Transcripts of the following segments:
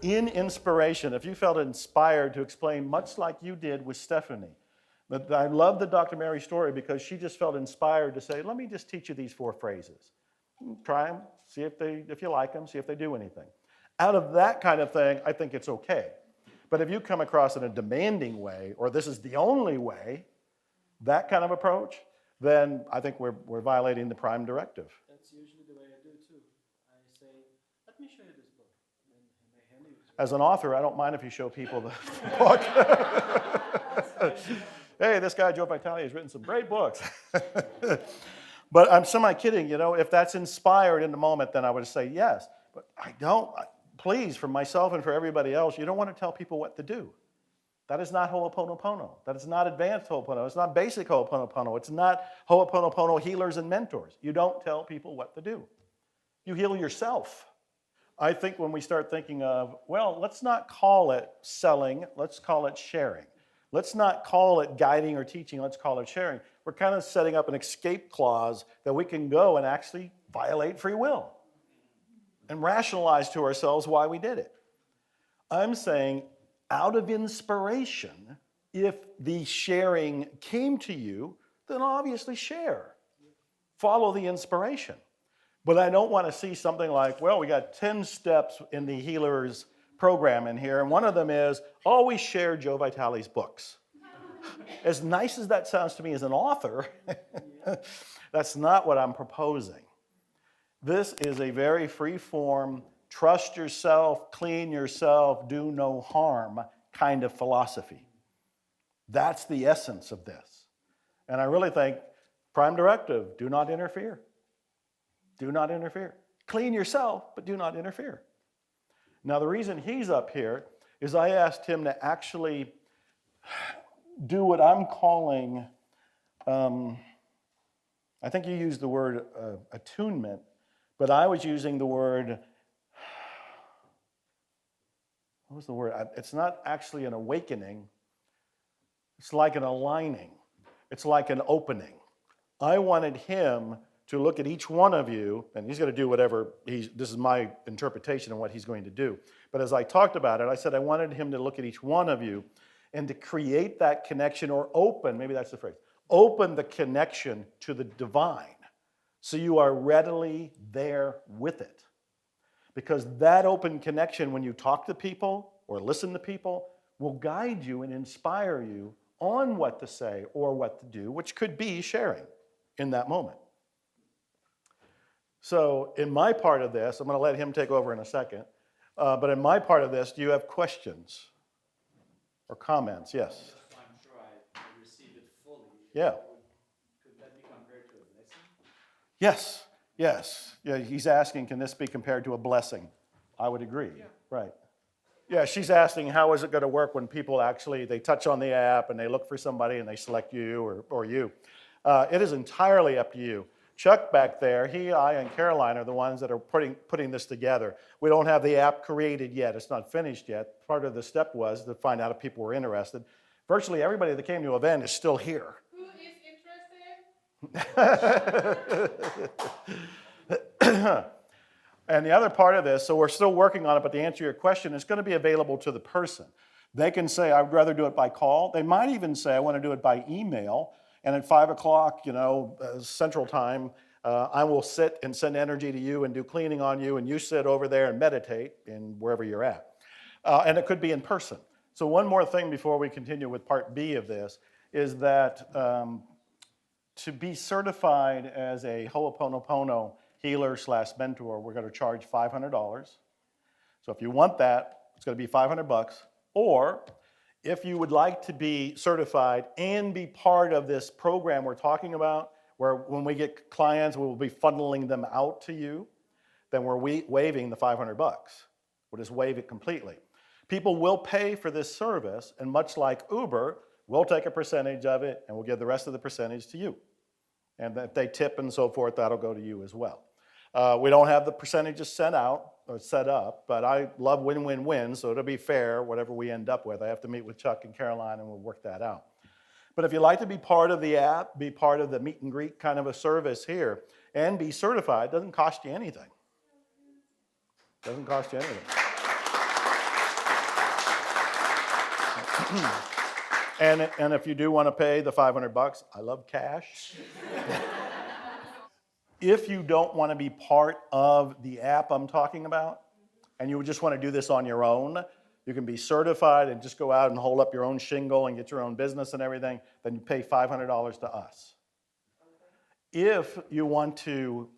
in inspiration, if you felt inspired to explain, much like you did with Stephanie. But I love the Dr. Mary story because she just felt inspired to say, let me just teach you these 4 phrases. Try them, see if you like them, see if they do anything. Out of that kind of thing, I think it's okay. But if you come across in a demanding way, or this is the only way, that kind of approach, then I think we're violating the prime directive. That's usually the way I do too. I say, let me show you this book. And then I hand you. As an author, I don't mind if you show people the book. Hey, this guy, Joe Vitale, has written some great books. But I'm semi-kidding, if that's inspired in the moment, then I would say yes. But please, for myself and for everybody else, you don't want to tell people what to do. That is not hooponopono. That is not advanced hooponopono. It's not basic hooponopono. It's not hooponopono healers and mentors. You don't tell people what to do. You heal yourself. I think when we start thinking of, well, let's not call it selling, let's call it sharing. Let's not call it guiding or teaching, let's call it sharing. We're kind of setting up an escape clause that we can go and actually violate free will and rationalize to ourselves why we did it. I'm saying out of inspiration, if the sharing came to you, then obviously share. Follow the inspiration. But I don't want to see something like, well, we got 10 steps in the healer's program in here, and one of them is always share Joe Vitale's books. As nice as that sounds to me as an author, that's not what I'm proposing. This is a very free-form, trust yourself, clean yourself, do no harm kind of philosophy. That's the essence of this. And I really think prime directive, do not interfere. Do not interfere. Clean yourself, but do not interfere. Now, the reason he's up here is I asked him to actually do what I'm calling, I think you used the word attunement, but I was using the word, what was the word? It's not actually an awakening. It's like an aligning. It's like an opening. I wanted him to look at each one of you, and he's going to do whatever, this is my interpretation of what he's going to do. But as I talked about it, I said I wanted him to look at each one of you and to create that connection, or open, maybe that's the phrase, open the connection to the divine so you are readily there with it. Because that open connection, when you talk to people or listen to people, will guide you and inspire you on what to say or what to do, which could be sharing in that moment. So in my part of this, I'm going to let him take over in a second, but in my part of this, do you have questions or comments? Yes. I'm sure I received it fully. Yeah. Could that be compared to a blessing? Yes, yes. Yeah, he's asking, can this be compared to a blessing? I would agree. Yeah. Right. Yeah, she's asking, how is it going to work when people actually, they touch on the app and they look for somebody and they select you or you. It is entirely up to you. Chuck back there, I, and Caroline are the ones that are putting this together. We don't have the app created yet. It's not finished yet. Part of the step was to find out if people were interested. Virtually everybody that came to the event is still here. Who is interested? And the other part of this, so we're still working on it, but to answer your question, it's going to be available to the person. They can say, I'd rather do it by call. They might even say, I want to do it by email. And at 5 o'clock, Central Time, I will sit and send energy to you and do cleaning on you, and you sit over there and meditate in wherever you're at. And it could be in person. So one more thing before we continue with part B of this is that to be certified as a Ho'oponopono healer/mentor, we're going to charge $500. So if you want that, it's going to be $500. Or if you would like to be certified and be part of this program we're talking about, where when we get clients, we will be funneling them out to you, then we're waiving the $500. We'll just waive it completely. People will pay for this service, and much like Uber, we'll take a percentage of it, and we'll give the rest of the percentage to you. And if they tip and so forth, that'll go to you as well. We don't have the percentages set up, but I love win-win-win, so it'll be fair, whatever we end up with. I have to meet with Chuck and Caroline, and we'll work that out. But if you'd like to be part of the app, be part of the meet and greet kind of a service here, and be certified, it doesn't cost you anything. Doesn't cost you anything. And if you do want to pay the $500, I love cash. If you don't want to be part of the app I'm talking about, and you just want to do this on your own, you can be certified and just go out and hold up your own shingle and get your own business and everything, then you pay $500 to us. If you want to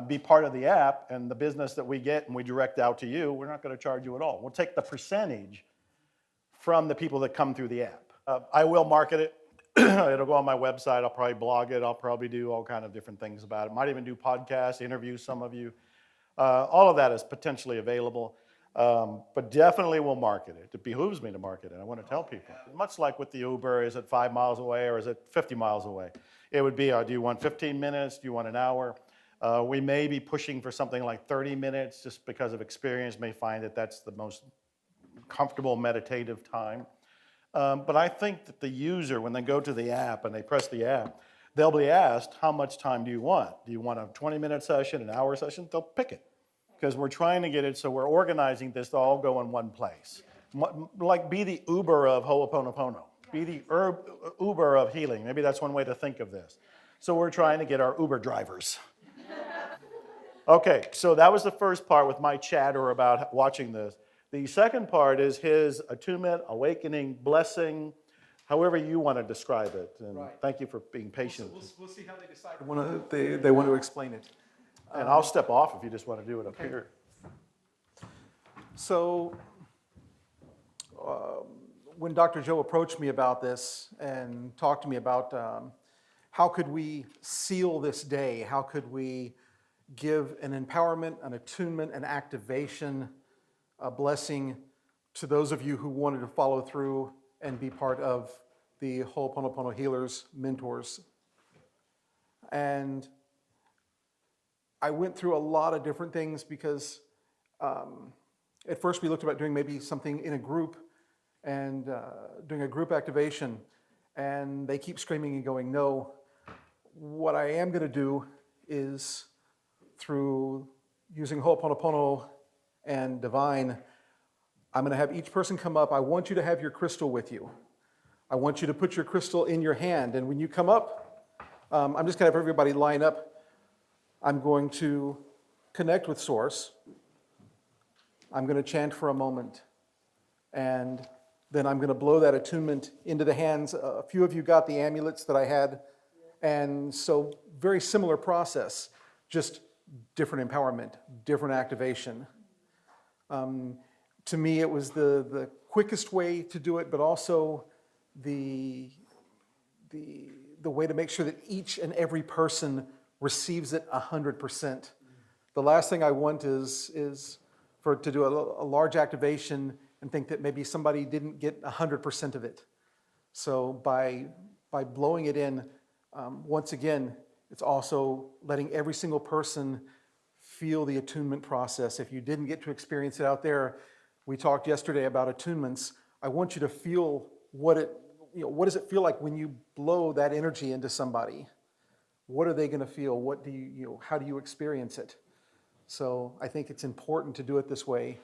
be part of the app and the business that we get and we direct out to you, we're not going to charge you at all. We'll take the percentage from the people that come through the app. I will market it. It'll go on my website. I'll probably blog it. I'll probably do all kind of different things about it. Might even do podcasts, interview some of you. All of that is potentially available. But definitely will market it. It behooves me to market it. I want to tell people. Much like with the Uber, is it 5 miles away or is it 50 miles away? It would be, do you want 15 minutes? Do you want an hour? We may be pushing for something like 30 minutes just because of experience. May find that that's the most comfortable meditative time. But I think that the user, when they go to the app and they press the app, they'll be asked, how much time do you want? Do you want a 20-minute session, an hour session? They'll pick it. Because we're trying to get it so we're organizing this to all go in one place. Like be the Uber of hooponopono. Be the Uber of healing. Maybe that's one way to think of this. So we're trying to get our Uber drivers. Okay, so that was the first part with my chatter about watching this. The second part is his attunement, awakening, blessing, however you want to describe it. And Right. thank you for being patient. We'll see how they decide. They want to explain it. And I'll step off if you just want to do it up here. So when Dr. Joe approached me about this and talked to me about how could we seal this day, how could we give an empowerment, an attunement, an activation, a blessing to those of you who wanted to follow through and be part of the Hooponopono Healers Mentors. And I went through a lot of different things because at first we looked about doing maybe something in a group and doing a group activation, and they keep screaming and going, no. What I am going to do is through using Hooponopono and Divine, I'm going to have each person come up. I want you to have your crystal with you. I want you to put your crystal in your hand, and when you come up, I'm just going to have everybody line up. I'm going to connect with Source. I'm going to chant for a moment. And then I'm going to blow that attunement into the hands. A few of you got the amulets that I had. And so very similar process, just different empowerment, different activation. To me, it was the quickest way to do it, but also the way to make sure that each and every person receives it 100%. The last thing I want is to do a large activation and think that maybe somebody didn't get 100% of it. So by blowing it in, once again, it's also letting every single person feel the attunement process. If you didn't get to experience it out there, we talked yesterday about attunements. I want you to feel what does it feel like when you blow that energy into somebody? What are they going to feel? How do you experience it? So I think it's important to do it this way.